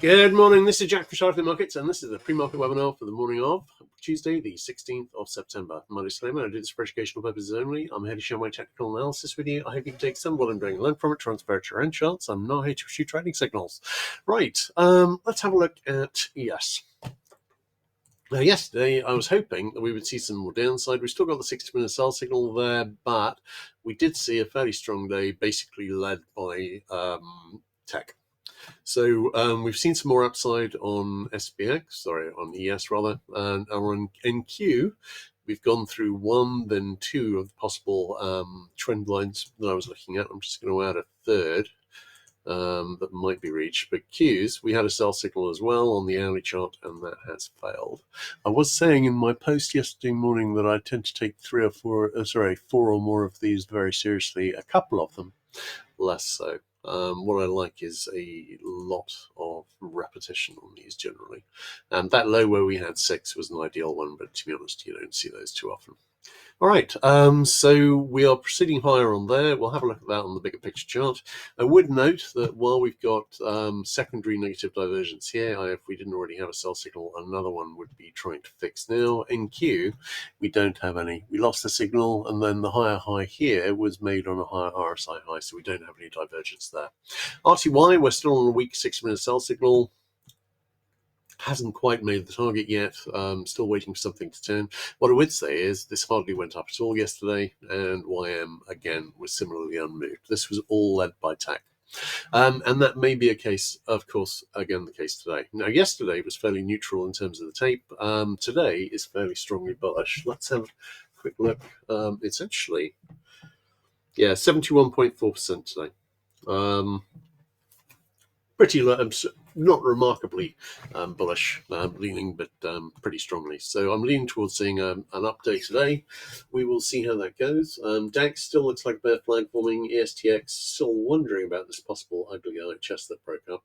Good morning, this is Jack from Charlotte Markets, and this is the pre-market webinar for the morning of Tuesday, the 16th of September. My disclaimer, I do this for educational purposes only. I'm here to share my technical analysis with you. I hope you can take some of what I'm doing and learn from it, transfer it to your own charts. I'm not here to issue trading signals. Right, let's have a look at ES. Now, yesterday, I was hoping that we would see some more downside. We still got the 60-minute sell signal there, but we did see a fairly strong day, basically led by tech. So we've seen some more upside on on ES rather, and on NQ, we've gone through one, then two of the possible trend lines that I was looking at. I'm just going to add a third that might be reached. But Qs, we had a sell signal as well on the hourly chart, and that has failed. I was saying in my post yesterday morning that I tend to take four or more of these very seriously. A couple of them less so. What I like is a lot of repetition on these generally. And that low where we had 6 was an ideal one, but to be honest, you don't see those too often. All right, so we are proceeding higher on there. We'll have a look at that on the bigger picture chart. I would note that while we've got secondary negative divergence here, if we didn't already have a sell signal, another one would be trying to fix now. In Q, we don't have any. We lost the signal, and then the higher high here was made on a higher RSI high, so we don't have any divergence there. RTY, we're still on a weak 6-minute sell signal. Hasn't quite made the target yet. Still waiting for something to turn. What I would say is this hardly went up at all yesterday, and YM again was similarly unmoved. This was all led by tech. And that may be a case, of course, again, the case today. Now, yesterday was fairly neutral in terms of the tape. Today is fairly strongly bullish. Let's have a quick look. It's actually, 71.4% today. Pretty low, not remarkably bullish leaning, but pretty strongly. So I'm leaning towards seeing an update today. We will see how that goes. DAX still looks like a bear flag forming. ESTX still wondering about this possible ugly IHS that broke up.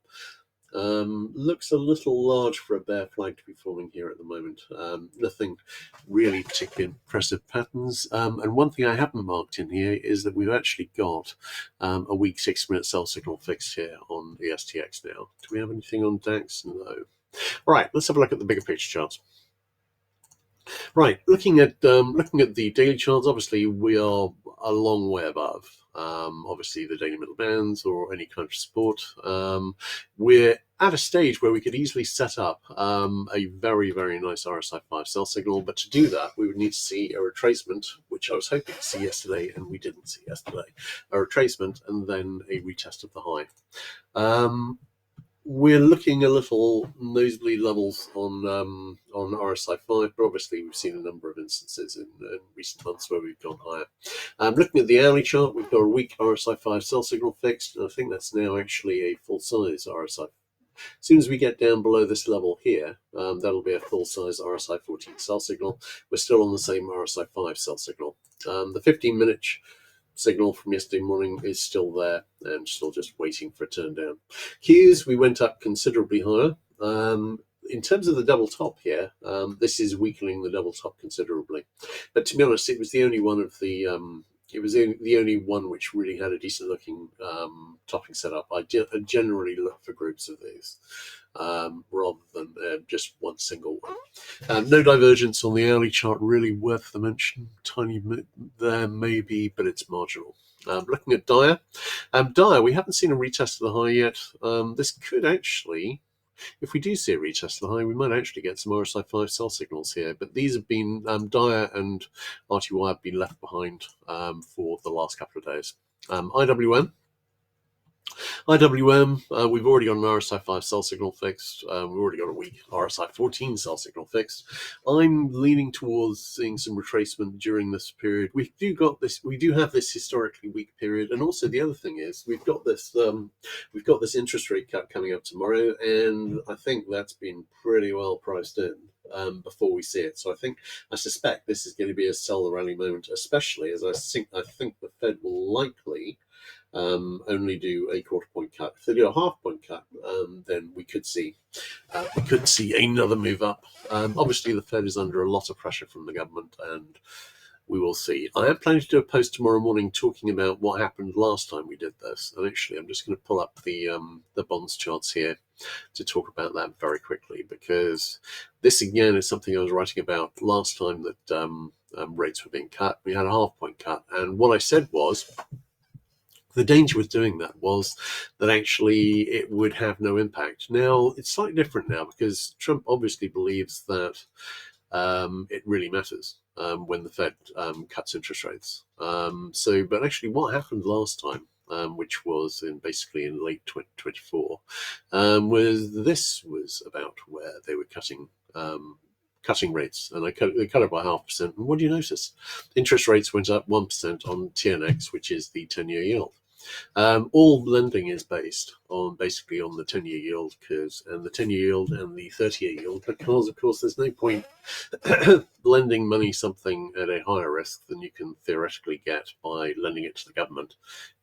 Looks a little large for a bear flag to be forming here at the moment. Nothing really particularly impressive patterns. And one thing I haven't marked in here is that we've actually got a weak 6-minute sell signal fixed here on the STX now. Do we have anything on DAX? No. All right, let's have a look at the bigger picture charts. Right, looking at the daily charts, obviously we are a long way above. Obviously the daily middle bands or any kind of support. We're at a stage where we could easily set up a very, very nice RSI 5 sell signal, but to do that we would need to see a retracement, which I was hoping to see yesterday and we didn't see yesterday. A retracement and then a retest of the high. We're looking a little nosebleed levels on RSI 5, but obviously we've seen a number of instances in recent months where we've gone higher. Looking at the hourly chart, we've got a weak RSI 5 sell signal fixed, and I think that's now actually a full-size RSI. As soon as we get down below this level here, that'll be a full-size RSI 14 sell signal. We're still on the same RSI 5 sell signal. The 15-minute signal from yesterday morning is still there and still just waiting for a turn down. Qs, we went up considerably higher. In terms of the double top here, this is weakening the double top considerably. But to be honest, it was the only one of the the only one which really had a decent looking topping setup. I generally look for groups of these rather than just one single one. No divergence on the hourly chart, really worth the mention. Tiny bit there maybe, but it's marginal. Looking at Dire. Dire, we haven't seen a retest of the high yet. This could actually, if we do see a retest of the high, we might actually get some RSI 5 sell signals here. But these have been, Dire and RTY have been left behind for the last couple of days. IWM, we've already got an RSI 5 sell signal fixed. We've already got a weak RSI 14 sell signal fixed. I'm leaning towards seeing some retracement during this period. We do have this historically weak period, and also the other thing is we've got this interest rate cut coming up tomorrow, and I think that's been pretty well priced in before we see it. So I suspect this is going to be a sell the rally moment, especially as I think the Fed will likely only do a quarter point cut. If they do a half point cut, then we could see another move up. Obviously, the Fed is under a lot of pressure from the government, and We will see. I am planning to do a post tomorrow morning talking about what happened last time we did this. And actually, I'm just going to pull up the bonds charts here to talk about that very quickly, because this again is something I was writing about last time that rates were being cut. We had a half-point cut, and what I said was the danger with doing that was that actually it would have no impact. Now it's slightly different now, because Trump obviously believes that it really matters when the Fed cuts interest rates. But actually, what happened last time, which was basically in late 2024, was about where they were cutting rates, and they cut it by 0.5%. And what do you notice? Interest rates went up 1% on TNX, which is the 10-year yield. All lending is based on basically on the 10-year yield curves, and the 10-year yield and the 30-year yield, because of course there's no point lending money something at a higher risk than you can theoretically get by lending it to the government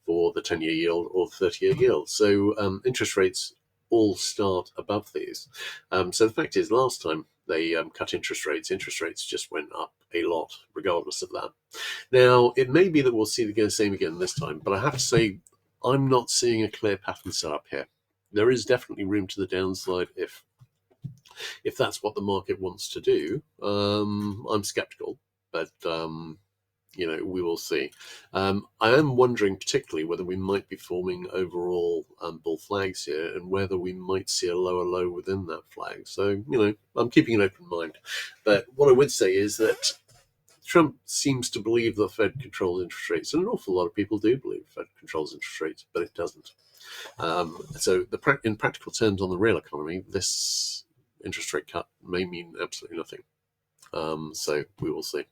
for the 10-year yield or the 30-year yield. So interest rates all start above these. So the fact is, last time they cut interest rates just went up a lot regardless of that. Now, it may be that we'll see the same again this time, but I have to say, I'm not seeing a clear pattern set up here. There is definitely room to the downside if that's what the market wants to do. I'm skeptical, but we will see. I am wondering particularly whether we might be forming overall bull flags here, and whether we might see a lower low within that flag. So, I'm keeping an open mind. But what I would say is that Trump seems to believe the Fed controls interest rates, and an awful lot of people do believe the Fed controls interest rates, but it doesn't. So in practical terms on the real economy, this interest rate cut may mean absolutely nothing. So we will see.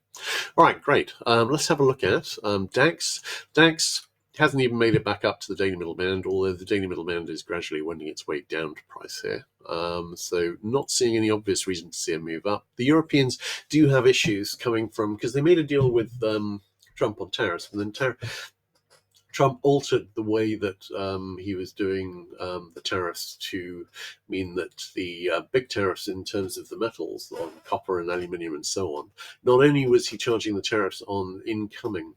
All right, great. Let's have a look at DAX. DAX hasn't even made it back up to the daily middle band, although the daily middle band is gradually wending its way down to price here. So not seeing any obvious reason to see a move up. The Europeans do have issues coming from, because they made a deal with Trump on tariffs, and then Trump altered the way that he was doing the tariffs to mean that the big tariffs in terms of the metals on copper and aluminium and so on, not only was he charging the tariffs on incoming,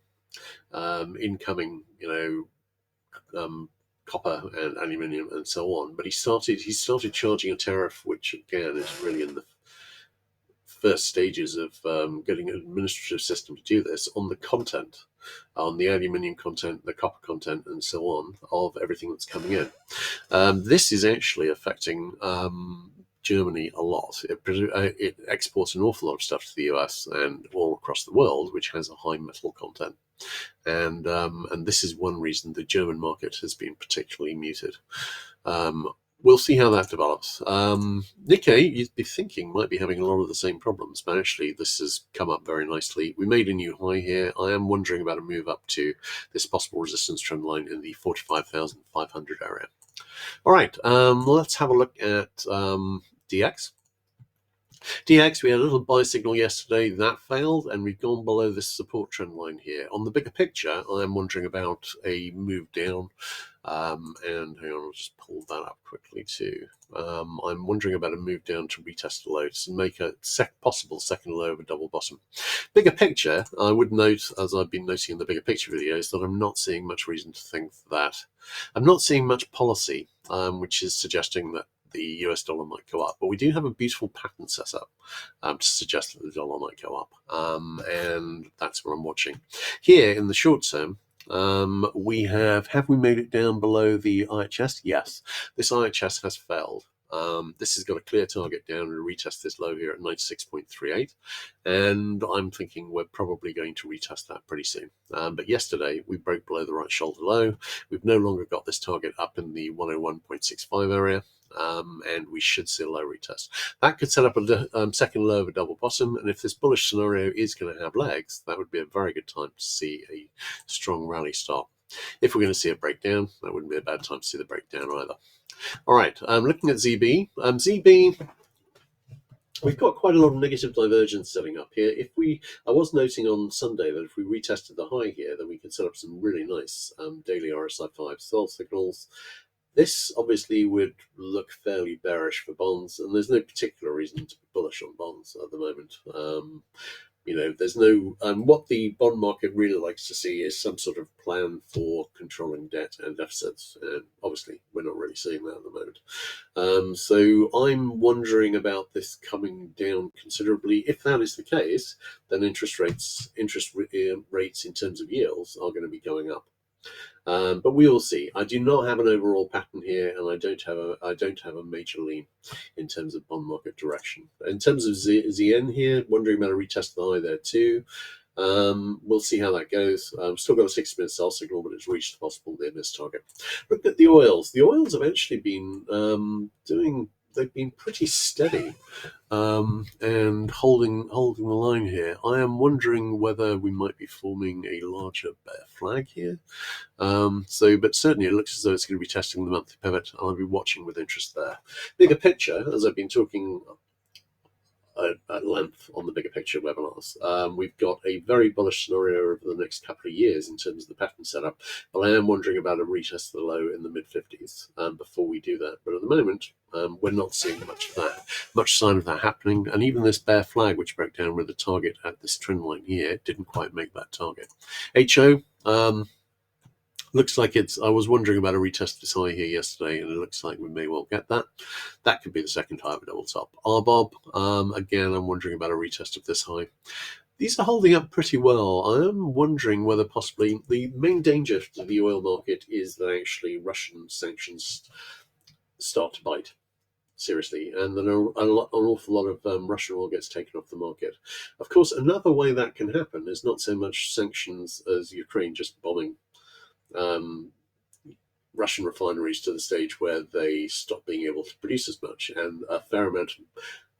copper and aluminium and so on, but he started charging a tariff which again is really in the first stages of getting an administrative system to do this on the content, on the aluminium content, the copper content, and so on of everything that's coming in. This is actually affecting Germany a lot. It exports an awful lot of stuff to the US and all across the world, which has a high metal content. And this is one reason the German market has been particularly muted. We'll see how that develops. Nikkei, you'd be thinking, might be having a lot of the same problems, but actually this has come up very nicely. We made a new high here. I am wondering about a move up to this possible resistance trend line in the 45,500 area. All right, let's have a look at DX. DX, we had a little buy signal yesterday. That failed, and we've gone below this support trend line here. On the bigger picture, I'm wondering about a move down. And hang on, I'll just pull that up quickly too. I'm wondering about a move down to retest the lows and make a possible second low of a double bottom. Bigger picture, I would note, as I've been noting in the bigger picture videos, that I'm not seeing much reason to think that. I'm not seeing much policy, which is suggesting that the US dollar might go up, but we do have a beautiful pattern set up to suggest that the dollar might go up, and that's what I'm watching. Here in the short term, we have we made it down below the IHS? Yes, this IHS has failed. This has got a clear target down and retest this low here at 96.38, and I'm thinking we're probably going to retest that pretty soon. But yesterday we broke below the right shoulder low. We've no longer got this target up in the 101.65 area. And we should see a low retest. That could set up a second low of a double bottom, and if this bullish scenario is going to have legs, that would be a very good time to see a strong rally start. If we're going to see a breakdown, that wouldn't be a bad time to see the breakdown either. All right, looking at ZB. ZB, we've got quite a lot of negative divergence setting up here. I was noting on Sunday that if we retested the high here, then we could set up some really nice daily RSI 5 sell signals. This obviously would look fairly bearish for bonds, and there's no particular reason to be bullish on bonds at the moment. There's no what the bond market really likes to see is some sort of plan for controlling debt and deficits. And obviously, we're not really seeing that at the moment. So I'm wondering about this coming down considerably. If that is the case, then interest rates in terms of yields are going to be going up. But we will see. I do not have an overall pattern here, and I don't have a major lean in terms of bond market direction. In terms of ZN here, wondering about a retest of the high there too. We'll see how that goes. Still got a 6-minute sell signal, but it's reached the possible near miss target. Look at the oils. The oils have actually been they've been pretty steady and holding the line here. I am wondering whether we might be forming a larger bear flag here. But certainly it looks as though it's going to be testing the monthly pivot. I'll be watching with interest there. Bigger picture, as I've been talking at length on the bigger picture webinars. We've got a very bullish scenario over the next couple of years in terms of the pattern setup, but I am wondering about a retest of the low in the mid-50s before we do that. But at the moment, we're not seeing much sign of that happening. And even this bear flag, which broke down with a target at this trend line here, didn't quite make that target. HO, looks like I was wondering about a retest of this high here yesterday, and it looks like we may well get that. That could be the second high of a double top. RBOB, again, I'm wondering about a retest of this high. These are holding up pretty well. I am wondering whether possibly the main danger to the oil market is that actually Russian sanctions start to bite. Seriously, and then an awful lot of Russian oil gets taken off the market. Of course, another way that can happen is not so much sanctions as Ukraine just bombing Russian refineries to the stage where they stop being able to produce as much, and a fair amount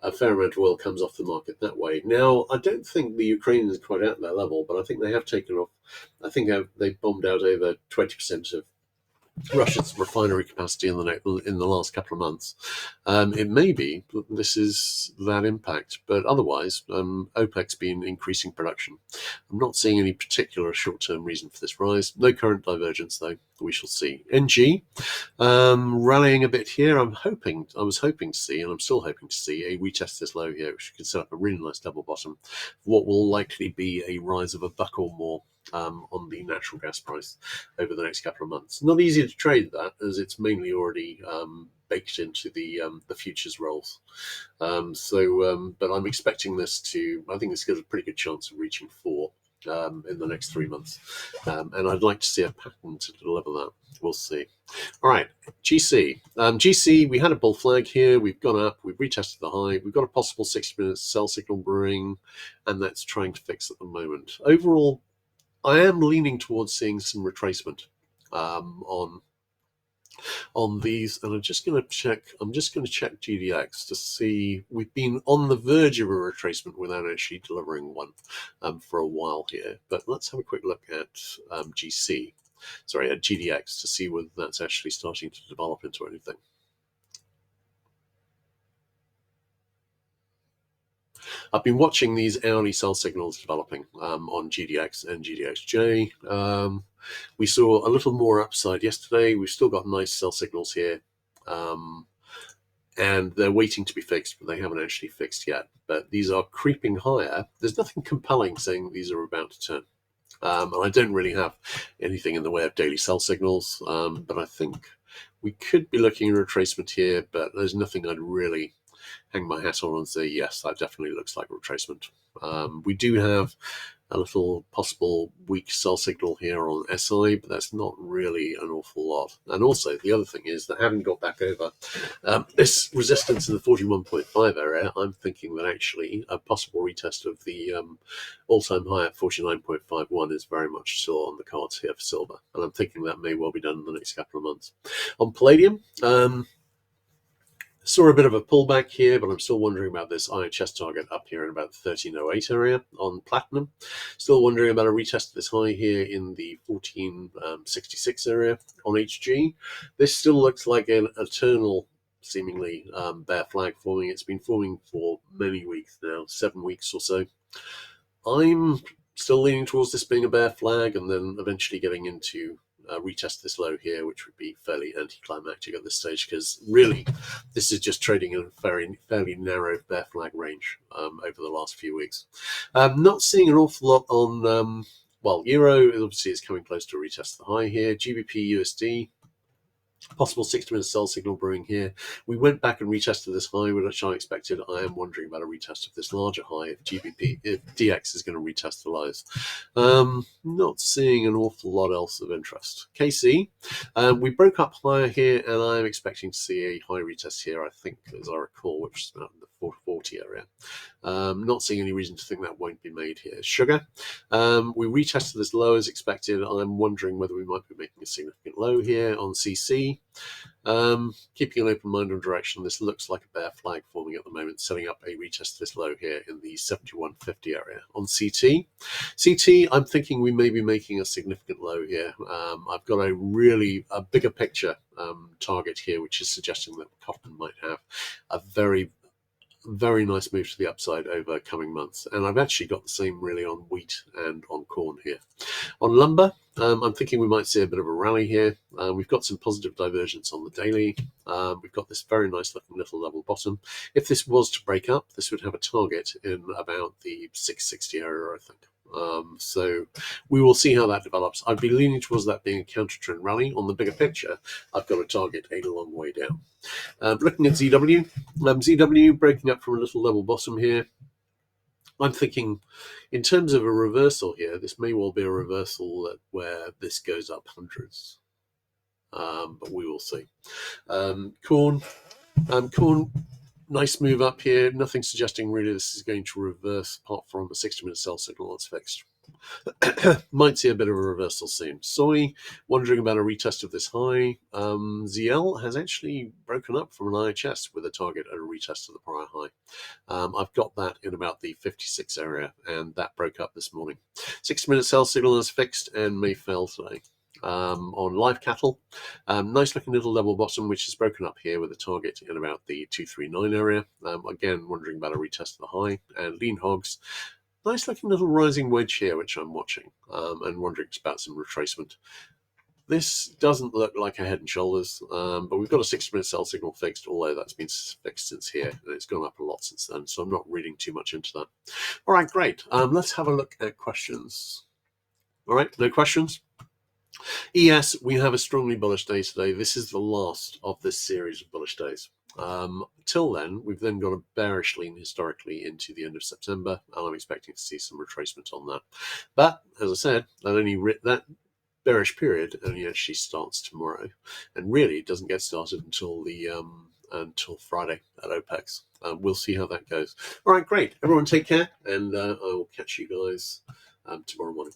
of oil comes off the market that way. Now, I don't think the Ukraine is quite at that level, but I think they have taken off. I think they've bombed out over 20% of Russia's refinery capacity in the last couple of months. It may be this is that impact, but otherwise, OPEC's been increasing production. I'm not seeing any particular short-term reason for this rise. No current divergence, though. We shall see. NG rallying a bit here. I was hoping to see, and I'm still hoping to see a retest this low here, which could set up a really nice double bottom. What will likely be a rise of a buck or more on the natural gas price over the next couple of months. Not easy to trade that, as it's mainly already baked into the futures rolls. But I'm expecting this to. I think it's got a pretty good chance of reaching 4 in the next 3 months, and I'd like to see a pattern to deliver that. We'll see. All right, GC. GC, we had a bull flag here. We've gone up. We've retested the high. We've got a possible 6-minute sell signal brewing, and that's trying to fix at the moment. Overall, I am leaning towards seeing some retracement on these, and I'm just going to check GDX to see. We've been on the verge of a retracement without actually delivering one for a while here. But let's have a quick look at GDX to see whether that's actually starting to develop into anything. I've been watching these hourly sell signals developing on GDX and GDXJ. We saw a little more upside yesterday. We've still got nice sell signals here. And they're waiting to be fixed, but they haven't actually fixed yet. But these are creeping higher. There's nothing compelling saying these are about to turn. And I don't really have anything in the way of daily sell signals. But I think we could be looking at a retracement here, but there's nothing I'd really hang my hat on and say, yes, that definitely looks like a retracement. We do have a little possible weak sell signal here on SI, but that's not really an awful lot. And also, the other thing is that having got back over this resistance in the 41.5 area, I'm thinking that actually a possible retest of the all-time high at 49.51 is very much still on the cards here for silver. And I'm thinking that may well be done in the next couple of months. On palladium, saw a bit of a pullback here, but I'm still wondering about this IHS target up here in about the 1308 area on platinum. Still wondering about a retest of this high here in the 1466 area on HG. This still looks like an eternal, seemingly, bear flag forming. It's been forming for many weeks now, 7 weeks or so. I'm still leaning towards this being a bear flag and then eventually getting into retest this low here, which would be fairly anticlimactic at this stage, because really this is just trading in a fairly narrow bear flag range over the last few weeks. Not seeing an awful lot on well, euro obviously is coming close to a retest the high here. GBP USD, possible 60-minute sell signal brewing here. We went back and retested this high, which I expected. I am wondering about a retest of this larger high if DX is going to retest the lows. Not seeing an awful lot else of interest. KC, we broke up higher here, and I'm expecting to see a high retest here, I think, as I recall, which is about in the 440 area. Not seeing any reason to think that won't be made here. Sugar, we retested this low as expected. I'm wondering whether we might be making a significant low here on CC. Keeping an open mind on direction, this looks like a bear flag forming at the moment, setting up a retest of this low here in the 71.50 area. On CT, I'm thinking we may be making a significant low here. I've got a bigger picture target here, which is suggesting that cotton might have a very nice move to the upside over coming months. And I've actually got the same really on wheat and on corn here. On lumber, I'm thinking we might see a bit of a rally here. We've got some positive divergence on the daily. We've got this very nice looking little level bottom. If this was to break up, this would have a target in about the 660 area, I think. So we will see how that develops. I'd be leaning towards that being a counter trend rally. On the bigger picture, I've got a target a long way down. Looking at ZW, ZW breaking up from a little level bottom here. I'm thinking in terms of a reversal here, this may well be a reversal where this goes up hundreds. But we will see. Corn, nice move up here. Nothing suggesting really this is going to reverse apart from a 60-minute sell signal that's fixed. Might see a bit of a reversal soon. Soy, wondering about a retest of this high. ZL has actually broken up from an IHS with a target at a retest of the prior high. I've got that in about the 56 area, and that broke up this morning. 60-minute sell signal is fixed and may fail today. On live cattle, nice looking little level bottom, which is broken up here with a target in about the 239 area. Again, wondering about a retest of the high. And lean hogs, nice looking little rising wedge here, which I'm watching and wondering about some retracement. This doesn't look like a head and shoulders, but we've got a 60-minute sell signal fixed, although that's been fixed since here, and it's gone up a lot since then, so I'm not reading too much into that. All right, great. Let's have a look at questions. All right, no questions? ES, we have a strongly bullish day today. This is the last of this series of bullish days. Till then, we've then got a bearish lean historically into the end of September, and I'm expecting to see some retracement on that. But as I said, that bearish period only actually starts tomorrow, and really it doesn't get started until Friday at OPEX. We'll see how that goes. All right, great. Everyone take care, and I will catch you guys tomorrow morning.